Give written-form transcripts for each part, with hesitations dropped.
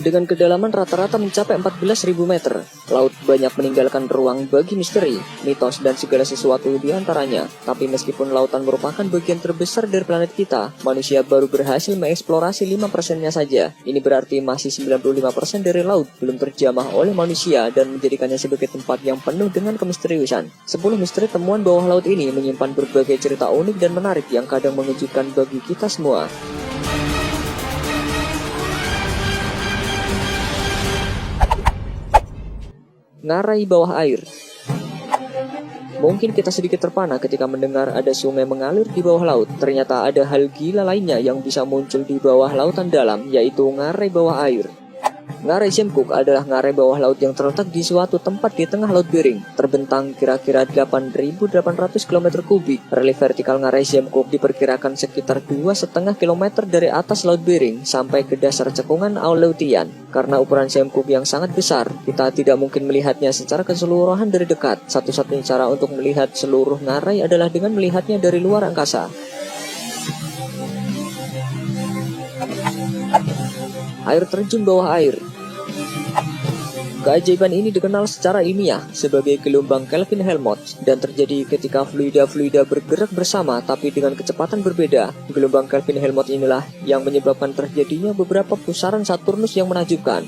Dengan kedalaman rata-rata mencapai 14.000 meter, laut banyak meninggalkan ruang bagi misteri, mitos, dan segala sesuatu di antaranya. Tapi meskipun lautan merupakan bagian terbesar dari planet kita, manusia baru berhasil mengeksplorasi 5%-nya saja. Ini berarti masih 95% dari laut belum terjamah oleh manusia dan menjadikannya sebagai tempat yang penuh dengan kemisteriusan. 10 misteri temuan bawah laut ini menyimpan berbagai cerita unik dan menarik yang kadang mengejutkan bagi kita semua. Ngarai bawah air. Mungkin kita sedikit terpana ketika mendengar ada sungai mengalir di bawah laut. Ternyata ada hal gila lainnya yang bisa muncul di bawah lautan dalam, yaitu ngarai bawah air. Ngarai Siemkuk adalah ngarai bawah laut yang terletak di suatu tempat di tengah Laut Bering, terbentang kira-kira 8.800 km kubik. Relief vertikal ngarai Siemkuk diperkirakan sekitar 2,5 km dari atas Laut Bering sampai ke dasar cekungan Aleutian. Karena ukuran Siemkuk yang sangat besar, kita tidak mungkin melihatnya secara keseluruhan dari dekat. Satu-satunya cara untuk melihat seluruh ngarai adalah dengan melihatnya dari luar angkasa. Air terjun bawah air. Keajaiban ini dikenal secara ilmiah sebagai gelombang Kelvin-Helmholtz dan terjadi ketika fluida-fluida bergerak bersama tapi dengan kecepatan berbeda. Gelombang Kelvin-Helmholtz inilah yang menyebabkan terjadinya beberapa pusaran Saturnus yang menakjubkan.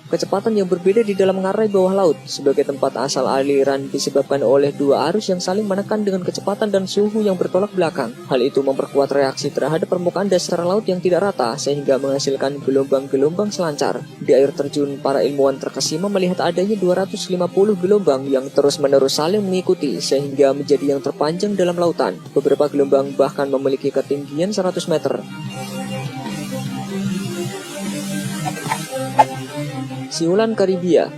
Kecepatan yang berbeda di dalam ngarai bawah laut sebagai tempat asal aliran disebabkan oleh dua arus yang saling menekan dengan kecepatan dan suhu yang bertolak belakang. Hal itu memperkuat reaksi terhadap permukaan dasar laut yang tidak rata sehingga menghasilkan gelombang-gelombang selancar. Di air terjun, para ilmuwan terkesima melihat adanya 250 gelombang yang terus-menerus saling mengikuti sehingga menjadi yang terpanjang dalam lautan. Beberapa gelombang bahkan memiliki ketinggian 100 meter. Siulan Karibia.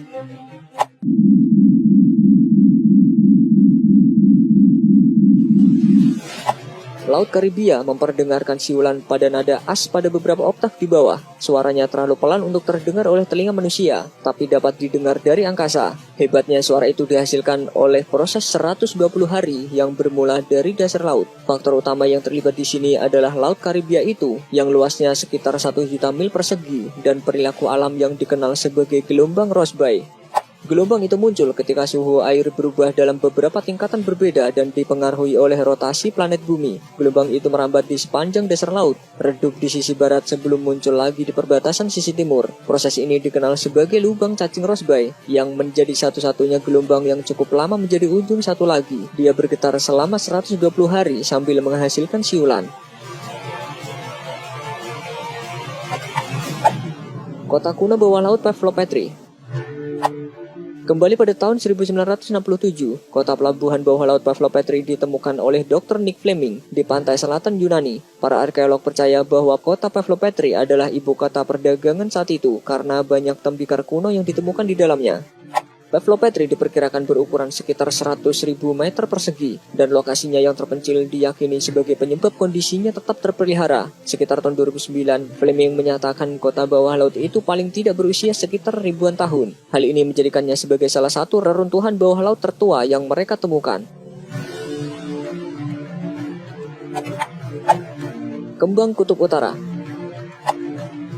Laut Karibia memperdengarkan siulan pada nada as pada beberapa oktav di bawah. Suaranya terlalu pelan untuk terdengar oleh telinga manusia, tapi dapat didengar dari angkasa. Hebatnya suara itu dihasilkan oleh proses 120 hari yang bermula dari dasar laut. Faktor utama yang terlibat di sini adalah Laut Karibia itu, yang luasnya sekitar 1 juta mil persegi, dan perilaku alam yang dikenal sebagai gelombang Rossby. Gelombang itu muncul ketika suhu air berubah dalam beberapa tingkatan berbeda dan dipengaruhi oleh rotasi planet bumi. Gelombang itu merambat di sepanjang dasar laut, redup di sisi barat sebelum muncul lagi di perbatasan sisi timur. Proses ini dikenal sebagai lubang cacing Rossby, yang menjadi satu-satunya gelombang yang cukup lama menjadi ujung satu lagi. Dia bergetar selama 120 hari sambil menghasilkan siulan. Kota kuno bawah laut Pavlopetri. Kembali pada tahun 1967, kota pelabuhan bawah laut Pavlopetri ditemukan oleh Dr. Nick Fleming di pantai selatan Yunani. Para arkeolog percaya bahwa kota Pavlopetri adalah ibu kota perdagangan saat itu karena banyak tembikar kuno yang ditemukan di dalamnya. Pavlopetri diperkirakan berukuran sekitar 100.000 meter persegi dan lokasinya yang terpencil diyakini sebagai penyebab kondisinya tetap terpelihara. Sekitar tahun 2009, Fleming menyatakan kota bawah laut itu paling tidak berusia sekitar ribuan tahun. Hal ini menjadikannya sebagai salah satu reruntuhan bawah laut tertua yang mereka temukan. Kembang Kutub Utara.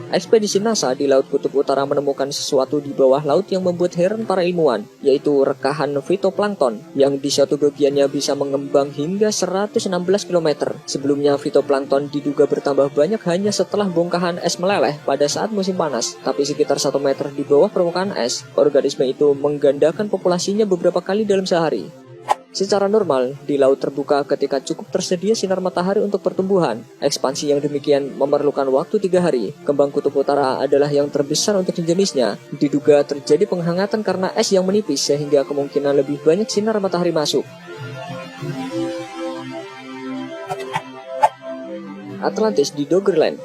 Ekspedisi NASA di Laut Kutub Utara menemukan sesuatu di bawah laut yang membuat heran para ilmuwan, yaitu rekahan fitoplankton yang di suatu bagiannya bisa mengembang hingga 116 km. Sebelumnya fitoplankton diduga bertambah banyak hanya setelah bongkahan es meleleh pada saat musim panas, tapi sekitar 1 meter di bawah permukaan es, organisme itu menggandakan populasinya beberapa kali dalam sehari. Secara normal, di laut terbuka ketika cukup tersedia sinar matahari untuk pertumbuhan, ekspansi yang demikian memerlukan waktu 3 hari. Kembang Kutub Utara adalah yang terbesar untuk jenisnya. Diduga terjadi penghangatan karena es yang menipis sehingga kemungkinan lebih banyak sinar matahari masuk. Atlantis di Doggerland.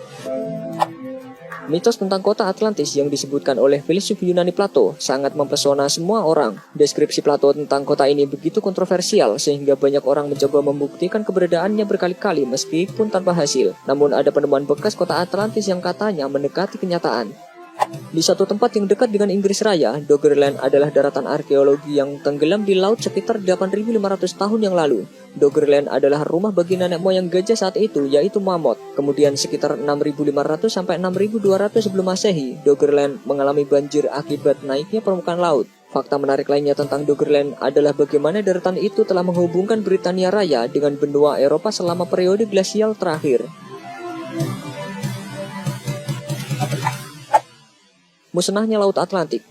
Mitos tentang kota Atlantis yang disebutkan oleh filsuf Yunani Plato sangat mempesona semua orang. Deskripsi Plato tentang kota ini begitu kontroversial sehingga banyak orang mencoba membuktikan keberadaannya berkali-kali meskipun tanpa hasil. Namun ada penemuan bekas kota Atlantis yang katanya mendekati kenyataan. Di satu tempat yang dekat dengan Inggris Raya, Doggerland adalah daratan arkeologi yang tenggelam di laut sekitar 8.500 tahun yang lalu. Doggerland adalah rumah bagi nenek moyang gajah saat itu, yaitu mammoth. Kemudian sekitar 6.500 sampai 6.200 sebelum Masehi, Doggerland mengalami banjir akibat naiknya permukaan laut. Fakta menarik lainnya tentang Doggerland adalah bagaimana daratan itu telah menghubungkan Britania Raya dengan benua Eropa selama periode glasial terakhir. Musnahnya Laut Atlantik.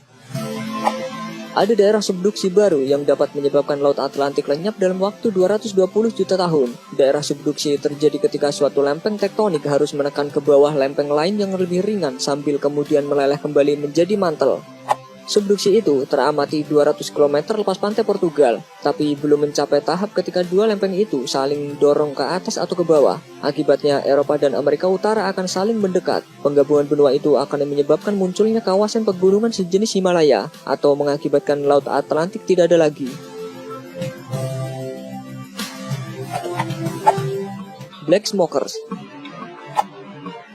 Ada daerah subduksi baru yang dapat menyebabkan Laut Atlantik lenyap dalam waktu 220 juta tahun. Daerah subduksi terjadi ketika suatu lempeng tektonik harus menekan ke bawah lempeng lain yang lebih ringan sambil kemudian meleleh kembali menjadi mantel. Subduksi itu teramati 200 km lepas pantai Portugal, tapi belum mencapai tahap ketika dua lempeng itu saling dorong ke atas atau ke bawah. Akibatnya, Eropa dan Amerika Utara akan saling mendekat. Penggabungan benua itu akan menyebabkan munculnya kawasan pegunungan sejenis Himalaya, atau mengakibatkan Laut Atlantik tidak ada lagi. Black Smokers.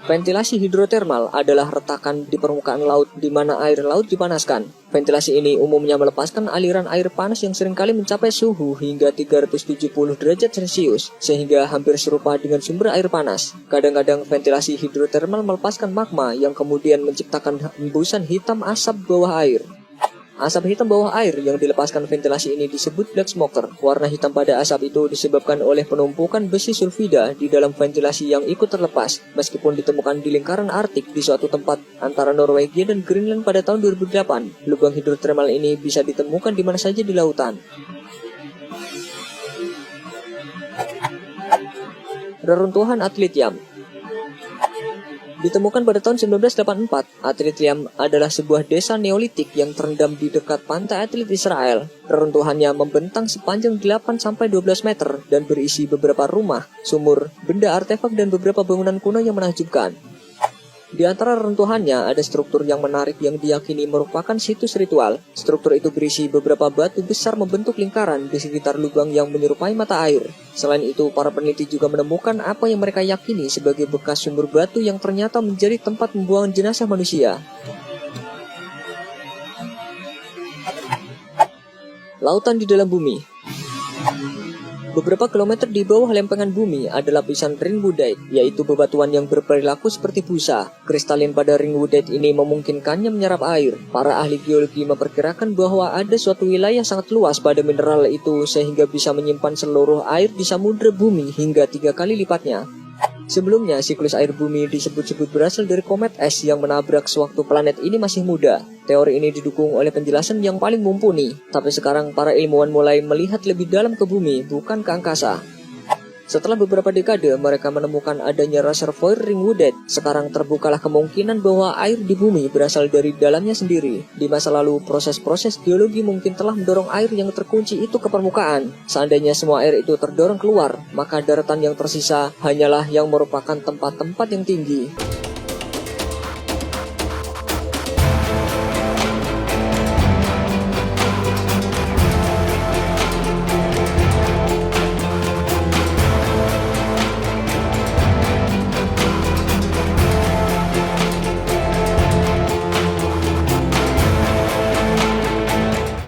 Ventilasi hidrotermal adalah retakan di permukaan laut di mana air laut dipanaskan. Ventilasi ini umumnya melepaskan aliran air panas yang seringkali mencapai suhu hingga 370 derajat Celcius, sehingga hampir serupa dengan sumber air panas. Kadang-kadang ventilasi hidrotermal melepaskan magma yang kemudian menciptakan hembusan hitam asap bawah air. Asap hitam bawah air yang dilepaskan ventilasi ini disebut black smoker. Warna hitam pada asap itu disebabkan oleh penumpukan besi sulfida di dalam ventilasi yang ikut terlepas. Meskipun ditemukan di lingkaran Arktik di suatu tempat antara Norwegia dan Greenland pada tahun 2008, lubang hidrotermal ini bisa ditemukan di mana saja di lautan. Reruntuhan Atlitiam. Ditemukan pada tahun 1984, Atlitiam adalah sebuah desa Neolitik yang terendam di dekat pantai Atlit Israel. Reruntuhannya membentang sepanjang 8-12 meter dan berisi beberapa rumah, sumur, benda artefak dan beberapa bangunan kuno yang menakjubkan. Di antara reruntuhannya ada struktur yang menarik yang diyakini merupakan situs ritual. Struktur itu berisi beberapa batu besar membentuk lingkaran di sekitar lubang yang menyerupai mata air. Selain itu, para peneliti juga menemukan apa yang mereka yakini sebagai bekas sumur batu yang ternyata menjadi tempat pembuangan jenazah manusia. Lautan di dalam bumi. Beberapa kilometer di bawah lempengan bumi ada lapisan ringwoodite, yaitu bebatuan yang berperilaku seperti busa. Kristalin pada ringwoodite ini memungkinkannya menyerap air. Para ahli geologi memperkirakan bahwa ada suatu wilayah sangat luas pada mineral itu sehingga bisa menyimpan seluruh air di samudera bumi hingga 3 kali lipatnya. Sebelumnya, siklus air bumi disebut-sebut berasal dari komet es yang menabrak sewaktu planet ini masih muda. Teori ini didukung oleh penjelasan yang paling mumpuni, tapi sekarang para ilmuwan mulai melihat lebih dalam ke bumi, bukan ke angkasa. Setelah beberapa dekade, mereka menemukan adanya reservoir ringwoodite. Sekarang terbukalah kemungkinan bahwa air di bumi berasal dari dalamnya sendiri. Di masa lalu, proses-proses geologi mungkin telah mendorong air yang terkunci itu ke permukaan. Seandainya semua air itu terdorong keluar, maka daratan yang tersisa hanyalah yang merupakan tempat-tempat yang tinggi.